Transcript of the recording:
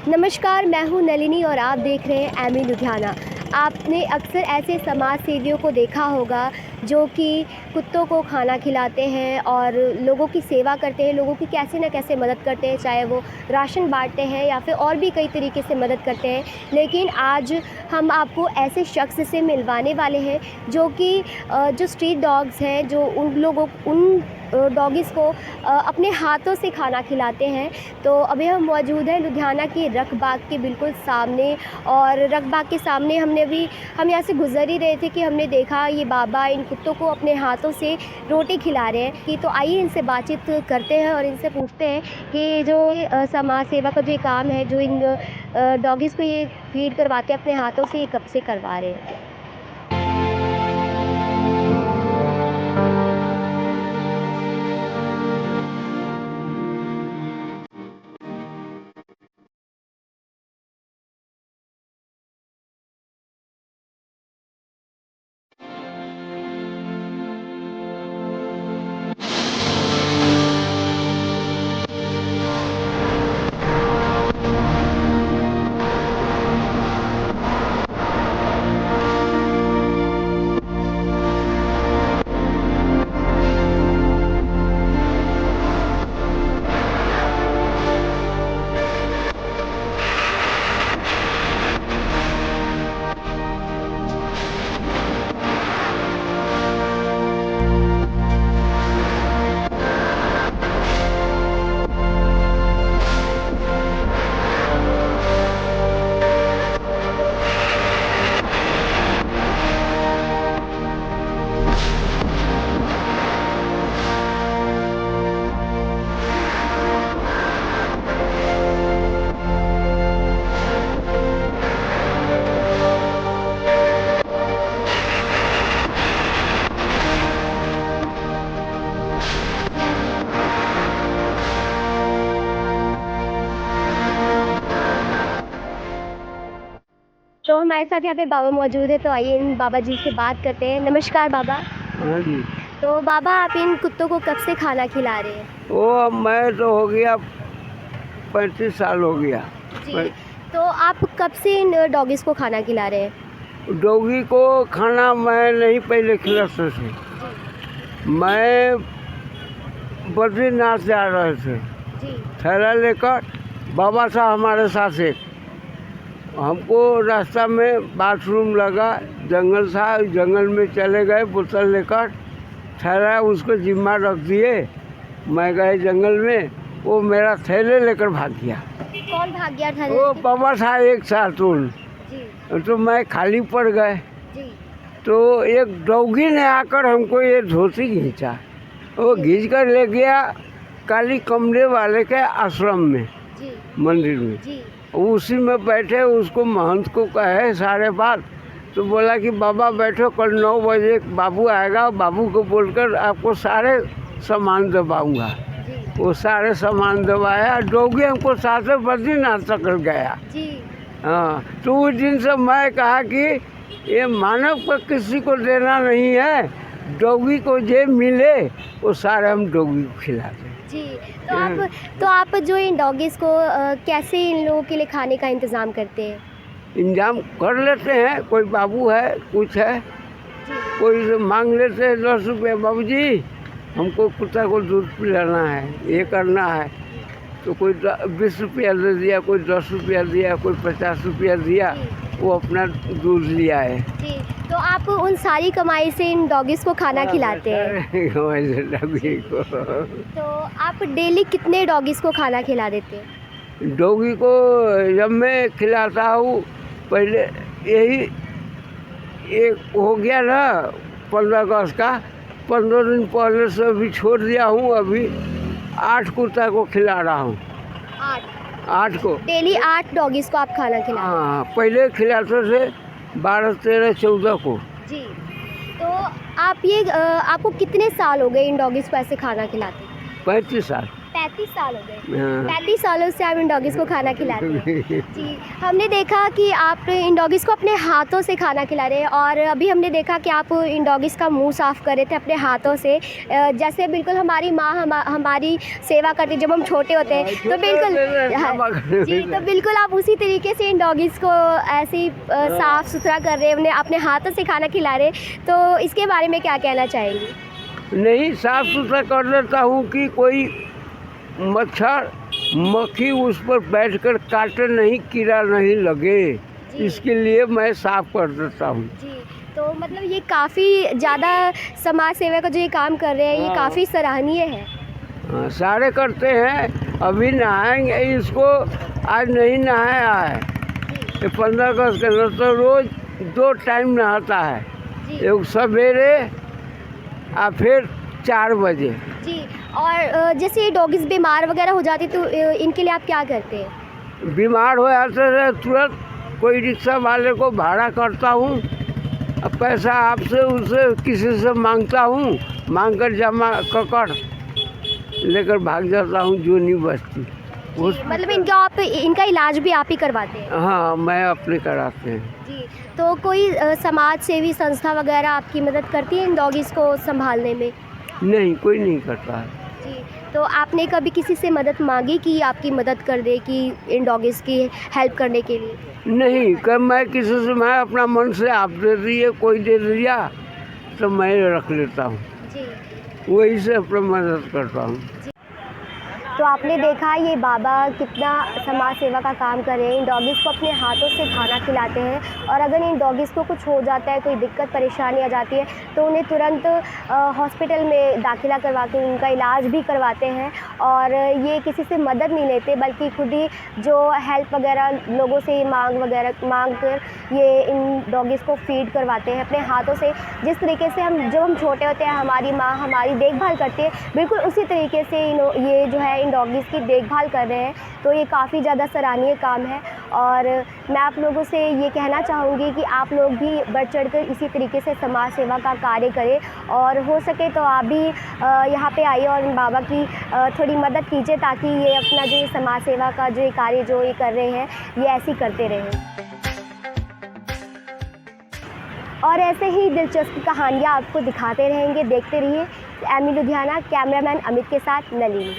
नमस्कार, मैं हूं नलिनी और आप देख रहे हैं एमी लुधियाना। आपने अक्सर ऐसे समाज सेवियों को देखा होगा जो कि कुत्तों को खाना खिलाते हैं और लोगों की सेवा करते हैं, लोगों की कैसे न कैसे मदद करते हैं, चाहे वो राशन बाँटते हैं या फिर और भी कई तरीके से मदद करते हैं। लेकिन आज हम आपको ऐसे शख्स से मिलवाने वाले हैं जो कि जो स्ट्रीट डॉग्स हैं, जो उन डॉगीज़ को अपने हाथों से खाना खिलाते हैं। तो अभी हम मौजूद हैं लुधियाना के रखबाग के बिल्कुल सामने, और रखबाग के सामने हम यहाँ से गुज़र ही रहे थे कि हमने देखा ये बाबा इन कुत्तों को अपने हाथों से रोटी खिला रहे हैं। तो आइए इनसे बातचीत करते हैं और इनसे पूछते हैं कि जो समाज सेवा का जो ये काम है, जो इन डॉगीज़ को ये फीड करवाते हैं अपने हाथों से, ये कब से करवा रहे हैं। तो हमारे साथ यहाँ पे बाबा मौजूद है, तो आइए इन बाबा जी से बात करते हैं। नमस्कार बाबा। हाँ जी। तो बाबा, आप इन कुत्तों को कब से खाना खिला रहे हैं। वो अब मैं तो हो गया 35 साल हो गया। जी, तो आप कब से इन डॉगीज़ को खाना खिला रहे हैं। डॉगी को खाना मैं नहीं पहले खिलाता थे। मैं बद्रीनाथ जा रहे थे जी थैला लेकर, बाबा साहब हमारे साथ एक। हमको रास्ता में बाथरूम लगा, जंगल था, जंगल में चले गए बोतल लेकर, थैला उसको जिम्मा रख दिए। मैं गए जंगल में, वो मेरा थैले लेकर भाग गया। कौन भाग गया था। वो बाबा था एक साथ जी तो मैं खाली पड़ गए। जी तो एक डॉगी ने आकर हमको ये धोती खींचा, वो खींच कर ले गया काली कमरे वाले के आश्रम में, जी मंदिर में। जी उसी में बैठे, उसको महंत को कहे सारे बात, तो बोला कि बाबा बैठो, कल 9 बजे बाबू आएगा, बाबू को बोलकर आपको सारे सामान दबाऊंगा। वो सारे सामान दबाया, डॉगी हमको साथ में बद्रीनाथ तक गया। जी हाँ, तो उस दिन से मैं कहा कि ये मानव का किसी को देना नहीं है, डॉगी को जे मिले वो सारे हम डॉगी को खिलाते हैं। जी। तो आप जो इन डॉगीज़ को कैसे इन लोगों के लिए खाने का इंतज़ाम करते हैं। इंतजाम कर लेते हैं, कोई बाबू है, कुछ है, कोई से मांग लेते हैं 10 रुपये, बाबू जी हमको कुत्ता को दूध पिलाना है, ये करना है, तो कोई 20 रुपया दे दिया, कोई 10 रुपया दिया, कोई 50 रुपया दिया, वो अपना दूध लिया है। जी, तो आप उन सारी कमाई से इन डॉगीज़ को खाना खिलाते हैं। डॉगी को तो आप डेली कितने डॉगीज़ को खाना खिला देते हैं। डॉगी को जब मैं खिलाता हूँ, पहले यही एक हो गया ना 15 अगस्त का, 15 दिन पहले से अभी छोड़ दिया हूँ। अभी 8 कुत्ता को खिला रहा हूँ। 8 को डेली 8 डॉगीज़ को आप खाना खिलाते हैं। हाँ, पहले खिलाते थे 12, 13, 14 को। जी, तो आप ये आपको कितने साल हो गए इन डॉगीज़ को ऐसे खाना खिलाते हैं। 35 साल। 35 साल हो गए। हाँ। 35 सालों से आप इन डॉगीज़ को खाना खिलाते हैं। जी, हमने देखा कि आप इन डॉगीज़ को अपने हाथों से खाना खिला रहे हैं और अभी हमने देखा कि आप इन डॉगीज़ का मुँह साफ़ कर रहे थे अपने हाथों से। जैसे बिल्कुल हमारी माँ हमारी सेवा करती जब हम छोटे होते हैं, तो बिल्कुल जी, तो बिल्कुल आप उसी तरीके से इन डॉगीज़ को ऐसे ही साफ़ सुथरा कर रहे हैं, उन्हें अपने हाथों से खाना खिला रहे हैं। तो इसके बारे में क्या कहना चाहेंगे? नहीं, साफ सुथरा कर देता हूँ कि कोई मच्छर मक्खी उस पर बैठकर काटे नहीं, कीड़ा नहीं लगे, इसके लिए मैं साफ कर देता हूँ। जी, तो मतलब ये काफ़ी ज़्यादा समाज सेवा का जो ये काम कर रहे हैं, ये काफ़ी सराहनीय है। हाँ, सारे करते हैं। अभी नहाएंगे इसको, आज नहीं नहाया है, ये 15 अगस्त के अंदर, तो रोज़ 2 टाइम नहाता है, जी एक सवेरे और फिर 4 बजे। जी, और जैसे ये डॉगीज़ बीमार वगैरह हो जाती तो इनके लिए आप क्या करते हैं? बीमार हो जाते हैं तुरंत कोई रिक्शा वाले को भाड़ा करता हूँ, अब पैसा आपसे उससे किसी से मांगता हूँ, मांग कर जमा कर लेकर भाग जाता हूँ जूनी बस्ती। उस मतलब इनका इलाज भी आप ही करवाते हैं? हाँ, मैं अपने कराते हैं। जी, तो कोई समाज सेवी संस्था वगैरह आपकी मदद करती है इन डॉगीज़ को संभालने में? नहीं, कोई नहीं करता है। जी, तो आपने कभी किसी से मदद मांगी कि आपकी मदद कर दे कि इन डॉगीज़ की हेल्प करने के लिए? नहीं, कब मैं किसी से, मैं अपना मन से, आप दे दिए, कोई दे दिया तो मैं रख लेता हूँ, जी, वही से अपना मदद करता हूँ। तो आपने देखा ये बाबा कितना समाज सेवा का काम कर रहे हैं, इन डॉगीज़ को अपने हाथों से खाना खिलाते हैं और अगर इन डॉगीज़ को कुछ हो जाता है, कोई दिक्कत परेशानी आ जाती है तो उन्हें तुरंत हॉस्पिटल में दाखिला करवा के उनका इलाज भी करवाते हैं और ये किसी से मदद नहीं लेते बल्कि खुद ही जो हेल्प वगैरह लोगों से मांग कर ये इन डॉगीज़ को फीड करवाते हैं अपने हाथों से। जिस तरीके से जब हम छोटे होते हैं हमारी माँ हमारी देखभाल करती है, बिल्कुल उसी तरीके से ये जो है इन डॉगीज़ की देखभाल कर रहे हैं, तो ये काफ़ी ज़्यादा सराहनीय काम है। और मैं आप लोगों से ये कहना चाहूँगी कि आप लोग भी बढ़ चढ़कर इसी तरीके से समाज सेवा का कार्य करें और हो सके तो आप भी यहाँ पे आइए और बाबा की थोड़ी मदद कीजिए ताकि ये अपना जो ये समाज सेवा का जो ये कार्य जो ये कर रहे हैं ये ऐसे ही करते रहें। और ऐसे ही दिलचस्प कहानियाँ आपको दिखाते रहेंगे, देखते रहिए। एमी लुधियाना, कैमरामैन अमित के साथ नलिनी।